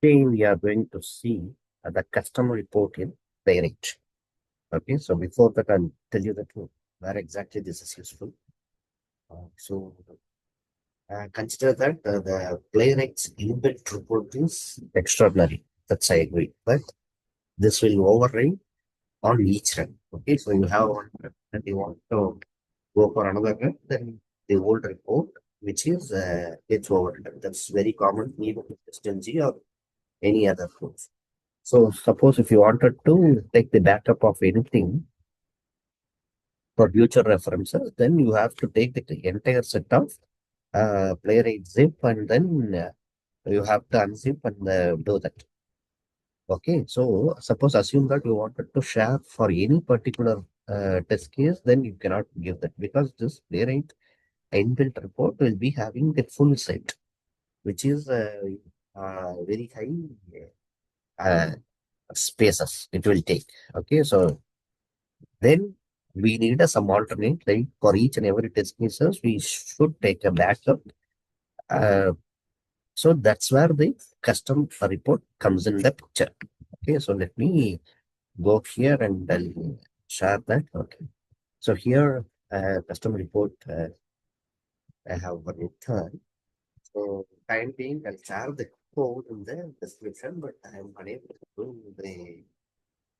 Today we are going to see the custom report in Playwright. Okay, so before that, I'll tell you that where exactly this is useful. Consider that the Playwright's inbuilt report is extraordinary. That's I agree. But this will override on each run. Okay, so you have one run and you want to go for another run, then the old report, which is gets overridden. That's very common even with SNG or any other tools. So suppose if you wanted to take the backup of anything for future references, then you have to take the entire set of playwright zip and then you have to unzip and do that. Okay, so suppose assume that you wanted to share for any particular test case, then you cannot give that because this playwright inbuilt report will be having the full set, which is very high uh, spaces it will take. Okay, so then we need some alternate, like for each and every test cases, we should take a backup. Uh, so that's where the custom report comes in the picture. Okay, so let me go here and I'll share that. Okay, so here custom report I have written. So time being, I'll share the code in the description, but I'm unable to do the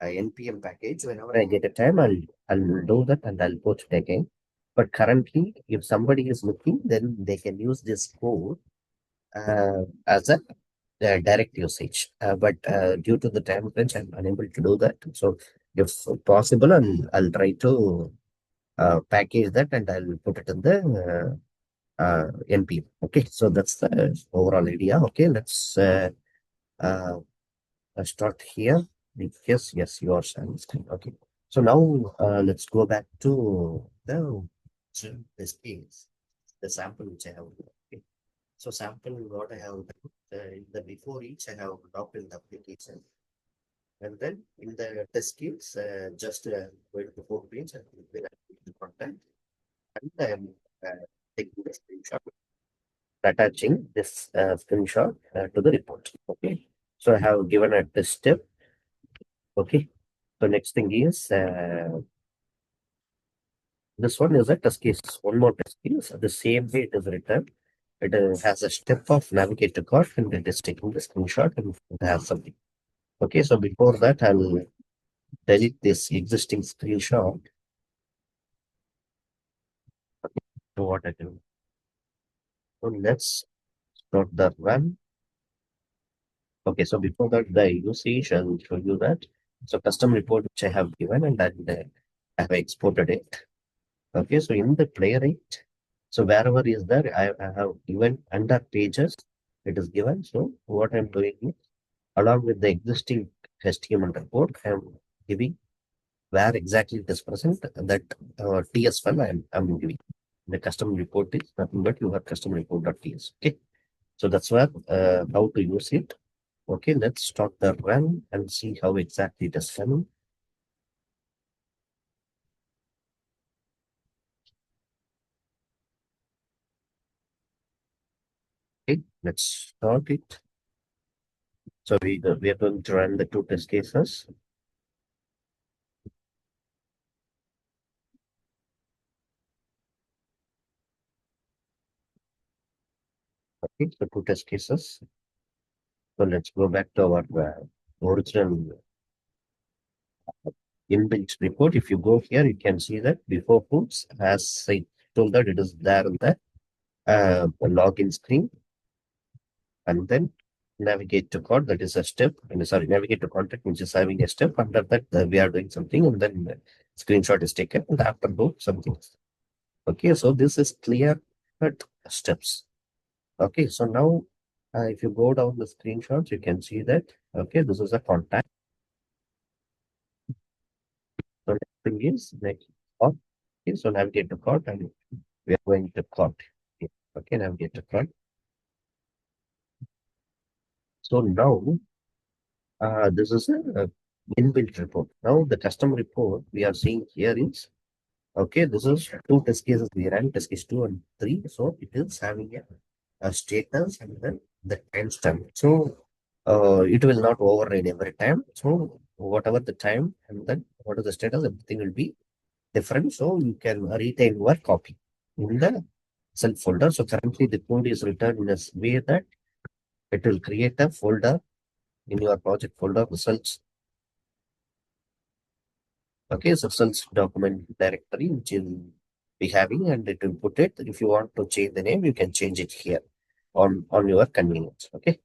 NPM package. Whenever I get a time, I'll do that and I'll post it again. But currently, if somebody is looking, then they can use this code as a direct usage. But due to the time crunch, I'm unable to do that. So if possible, I'll try to package that and I'll put it in the NPM. Okay, so that's the overall idea. Okay, let's start here. Yes, yes, you are sharing screen. Okay. So now let's go back to this case, the sample which I have. Okay. So sample what I have done, the before each I have dropped in the application. And then in the test case, just going to the home page and will the content. And then taking the screenshot, attaching this screenshot to the report. Okay. So I have given a test step. Okay. So next thing is this one is a test case. One more test case. The same way it is written. It has a step of navigate to cart and it is taking the screenshot and it has something. Okay, so before that, I'll delete this existing screenshot. So what I do. So let's start the run. Okay, so before that, the usage, I'll show you that. So custom report which I have given and then I have exported it. Okay, so in the playwright, so wherever is there, I have given under pages, it is given. So what I'm doing is, along with the existing HTML report, I'm giving where exactly it is present, that TS file I'm giving. The custom report is nothing but your custom report.ts. Okay, so that's where how to use it. Okay, let's start the run and see how exactly it is coming. Okay, let's start it. So we are going to run the two test cases. Okay, so two test cases. So let's go back to our original inbuilt report. If you go here, you can see that before puts, as I told that it is there in the login screen, and then navigate to code, that is a step. And sorry, navigate to contact, which is having a step. Under that, we are doing something, and then screenshot is taken, and after do something. Okay, so this is clear cut steps. Okay, so now if you go down the screenshots, you can see that, okay, this is a contact. So next thing is next. Okay, so navigate to cart and we are going to cart. Okay, navigate to cart. So now this is a inbuilt report. Now the custom report we are seeing here is, okay, this is two test cases we ran, test case 2 and 3. So it is having a status and then the timestamp. So it will not override every time. So whatever the time and then what is the status, everything will be different. So you can retain your copy in the self folder. So currently the code is written in a way that it will create a folder in your project folder results. Okay, so results document directory which will be having, and it will put it. If you want to change the name, you can change it here on your convenience. Okay.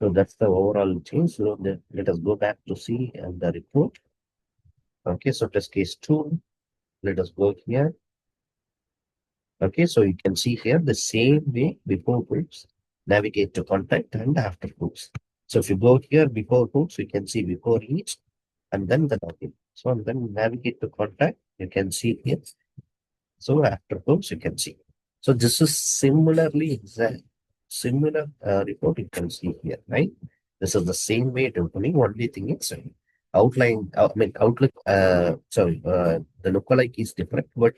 So that's the overall change. So let us go back to see the report. Okay, so test case two. Let us go here. Okay, so you can see here the same way before hooks, navigate to contact and after hooks. So if you go here before hooks, you can see before each and then the login. So and then navigate to contact, you can see here. So after hooks, you can see. So this is similarly exact, similar report you can see here, right? This is the same way to opening. Only thing is outline. I mean outlook. Sorry, the lookalike is different, but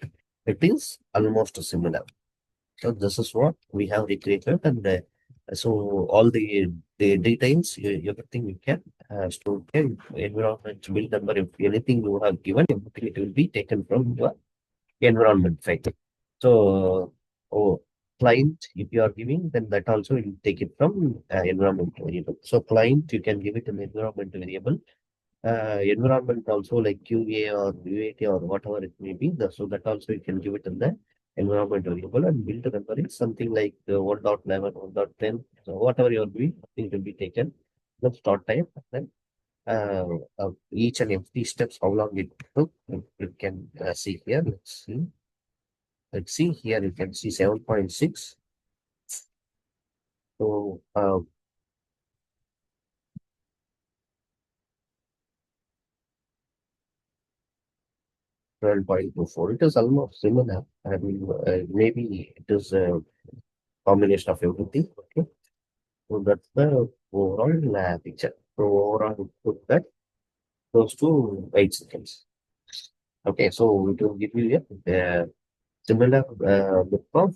it is almost similar. So this is what we have recreated, and so all the details, everything you can store here, environment, build number, if anything you have given, everything it will be taken from your environment file. So, oh, client, if you are giving, then that also will take it from environment variable. So client, you can give it an environment variable. Environment also like QA or UAT or whatever it may be. So that also you can give it in the environment variable, and build the number is something like 1.11, 1.10. So whatever you are doing, it will be taken. The start time, then each and every steps, how long it took, you can see here. Let's see. Let's see here, you can see 7.6. So 12.24. It is almost similar. I mean, maybe it is a combination of everything. Okay. So that's the overall picture. So overall, put that close to 8 seconds. Okay. So it will give you a similar look of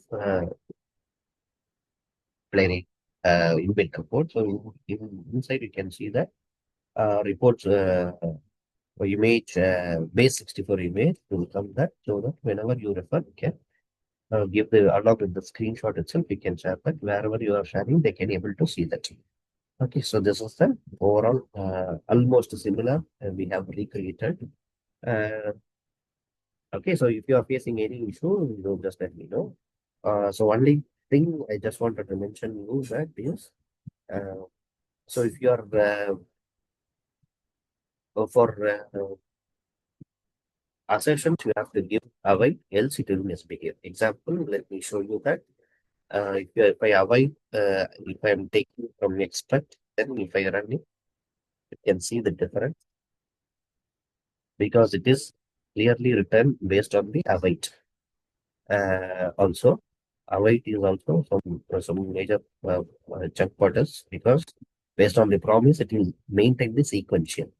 Playwright inbuilt report. So inside you can see that reports. Image base 64 image will come that, so that whenever you refer you can give the along with the screenshot itself, you can share that wherever you are sharing, they can able to see that. Okay, so this is the overall almost similar we have recreated. uh, okay, so if you are facing any issue, just let me know. So only thing I just wanted to mention you that is, uh, so if you are for assertions, you have to give avoid, else it will misbehave. Example, let me show you that. If I avoid, if I am taking from expect, then if I run it, you can see the difference because it is clearly written based on the avoid. Also, avoid is also some major chunk quarters because based on the promise, it will maintain the sequential.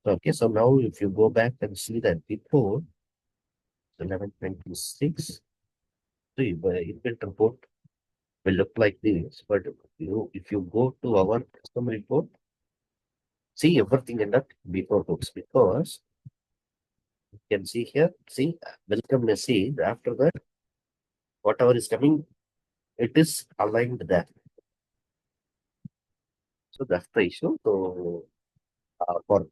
So, okay, so now if you go back and see that before 1126, see, inbuilt report will look like this. But if you go to our custom report, see everything in that before hooks, because you can see here, see welcome message. After that, whatever is coming, it is aligned there. So that's the issue. So for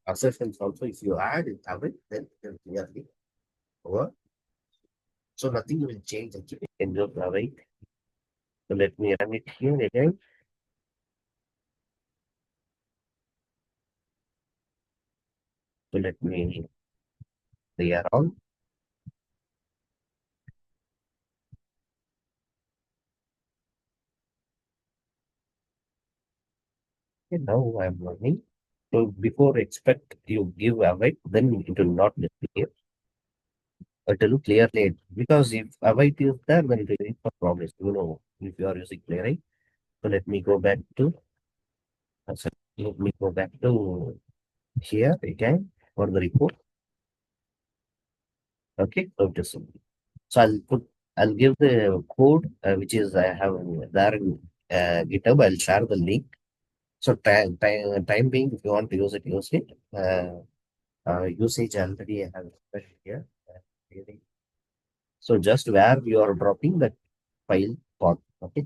assertions also, if you add it, have it, then it will clearly over. So nothing will change actually in your right. So let me run it here again. So let me clear all. Okay, now I'm running. So before expect you give away, then it will not disappear. It will clearly, because if await is there, then it will be a promise. If you are using Playwright. So let me go back to so let me go back to here again for the report. Okay, so just so I'll give the code which is I have there in GitHub. I'll share the link. So time being, if you want to use it, use it. Usage already I have explained here. Really. So just where you are dropping that file path. Okay.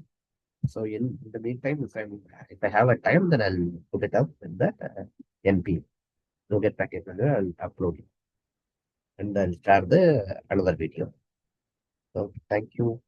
So in the meantime, if I have a time, then I'll put it up in that NP. So get packet manager, I'll upload it and then start the another video. So thank you.